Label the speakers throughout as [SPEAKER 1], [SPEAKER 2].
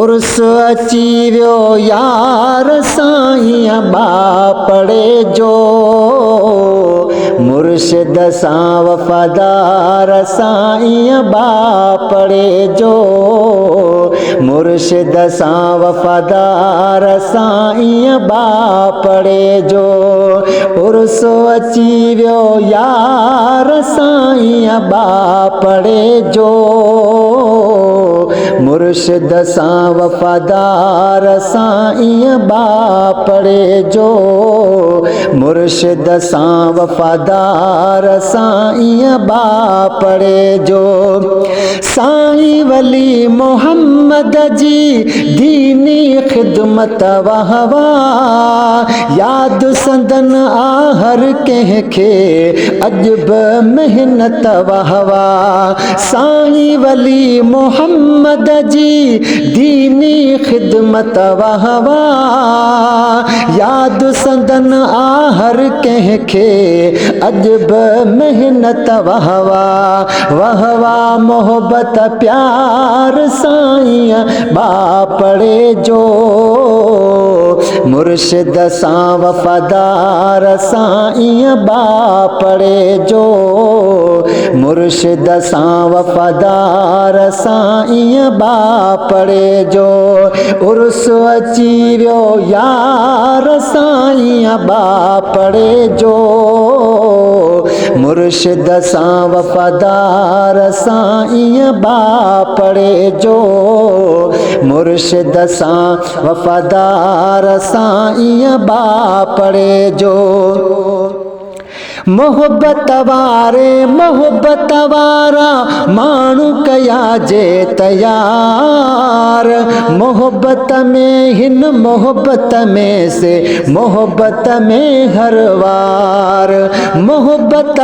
[SPEAKER 1] उर्स अची वियो यार साईं बापड़े जो, मुर्शिद सां वफ़ादार साईं बापड़े जो, मुर्शिद सां वफ़ादार साईं बापड़े जो। उर्स अची वियो यार साईं बापड़े जो, मुर्शिद सां वफ़ादार साईं बापड़े जो, मुर्शिद सां वफ़ादार साईं बापड़े जो। साईं वली मोहम्मद जी दीनी ख़िदमत वहवा, याद संदन आ हर कंहिंखे अजब मेहनत वहवा। साईं वली मोहम्मद जी दीनी ख़िदमत वहवा, याद संदन आ हर कंहिंखे अजब मेहनत वहवा। वहवा मोहब्बत प्यार साईं बापड़े जो, मुर्शिद सां वफ़ादार साईं बापड़े जो, मुर्शिद सां वफ़ादार साईं बापड़े जो। उर्स अची वियो यार साईं बापड़े जो, मुर्शिद सां वफ़ादार साईं बापड़े जो, मुर्शिद सां वफ़ादार साईं बापड़े जो। मोहब्बत वारा माण्हू कया जे तयार, मोहब्बत में हिन मोहब्बत में से मोहब्बत में हर वार। मोहब्बत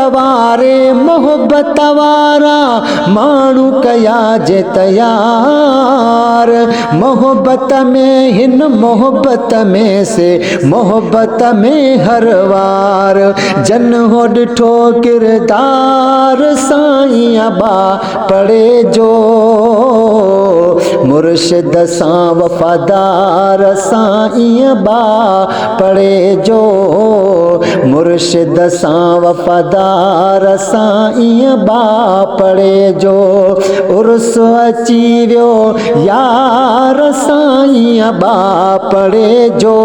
[SPEAKER 1] वारा माण्हू कया जे तयार, मोहब्बत में हिन मोहब्बत में से मोहब्बत में हर वार। जन हो ॾिठो किरदार साईं बापड़े जो, मुर्शिद सां वफ़ादार साईं बापड़े जो, मुर्शिद सां वफ़ादार साईं बापड़े जो। उर्स अची वियो यार साईं बापड़े जो,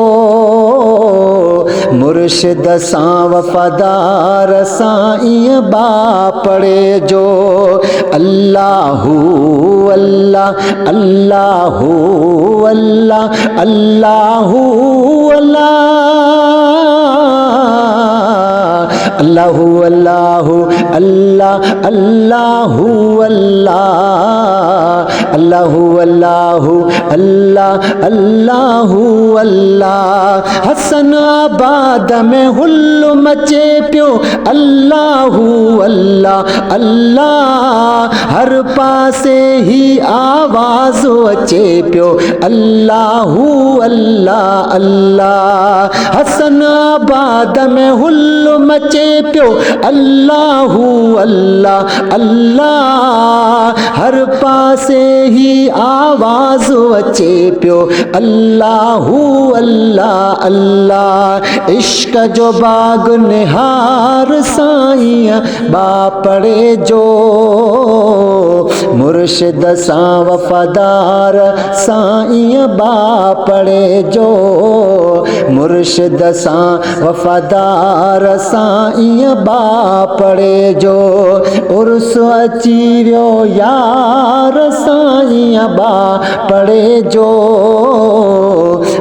[SPEAKER 1] मुर्शिद सां वफ़ादार साईं बापड़े जो। अल्लाहु अल्लाह अल्लाहु अल्लाह अल्लाहु अल्लाहु अल्लाहु अल्लाह अल्लाहु अल्लाह अल्लाहु अल्लाहु अल्लाह अल्लाहु अल्लाह। हसन आबाद में हुल्लो मचे पियो अल्लाहु अल्लाह अल्लाह, हर पासे ही आवाज़ अचे पियो अल्लाहु अल्लाह अल्लाह। हसन आबाद में हुल्लो मचे पियो अल्लाहु अल्लाह अल्लाह, हर पासे ही आवाज़ अचे पियो अल्लाहु अल्लाह अल्लाह। इश्क जो बाग निहार साईं बापड़े जो, मुर्शिद सां वफ़ादार साईं बापड़े जो, मुर्शिद सां वफ़ादार साईं बापड़े जो। उर्स अची वियो यार साईं बापड़े जो,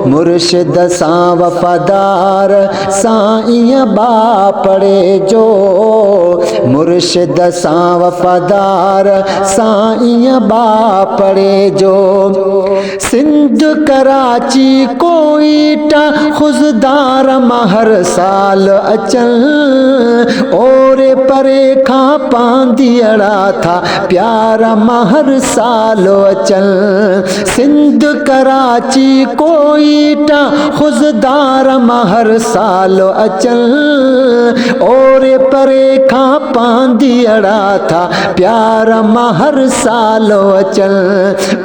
[SPEAKER 1] मुर्शिद सां वफ़ादार साईं बापड़े जो, मुर्शिद सां वफ़ादार साईं बापड़े जो। सिंध कराची कोईटा खुज़दार मां हर साल अचनि, ओरे परे खां पांदियड़ा था प्यारा मां हर साल अचनि। सिंध कराची कोई मीठा खुजदार हर साल अचल और परे खा पांदी अड़ा था प्यार हर साल अचल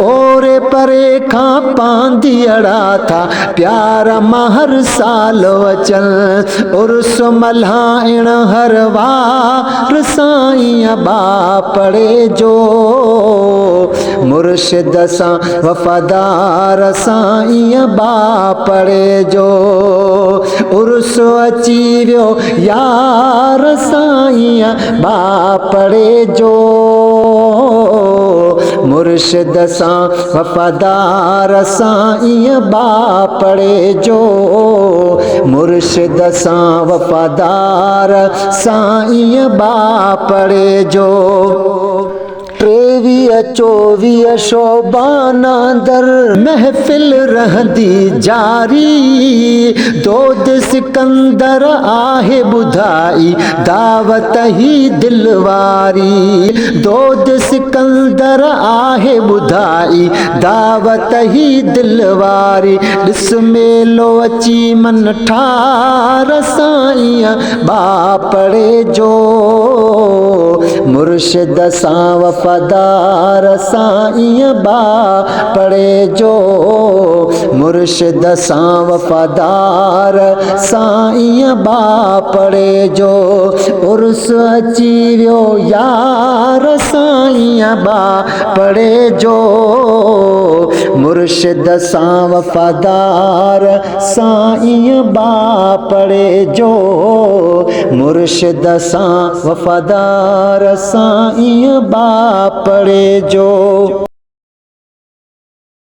[SPEAKER 1] और परे खा पांदी अड़ा था प्यार हर साल अचल उर्स मल्हाइण हर वार साईं बापड़े जो मुर्शिद सां वफ़ादार साईं बापड़े जो उर्स अची वियो यार साईं बापड़े जो मुर्शिद सां वफ़ादार साईं बापड़े जो मुर्शिद सां वफ़ादार साईं बापड़े जो 23-24 शोबाना दर महफिल रहंदी जारी दोद सिकंदर आहे बुधाई दावत ही दिलवारी दोद सिकंदर आहे बुधाई दावत ही दिलवारी ॾिस मेलो अची मन ठार साईं बापड़े जो मुर्शिद सां वफ़ादार साईं बापड़े जो मुर्शिद सां वफ़ादार साईं बापड़े जो उर्स अची वियो यार साईं बापड़े जो मुर्शिद सां वफ़ादार साईं बापड़े जो मुर्शिद सां वफ़ादार साईं बापड़े जो।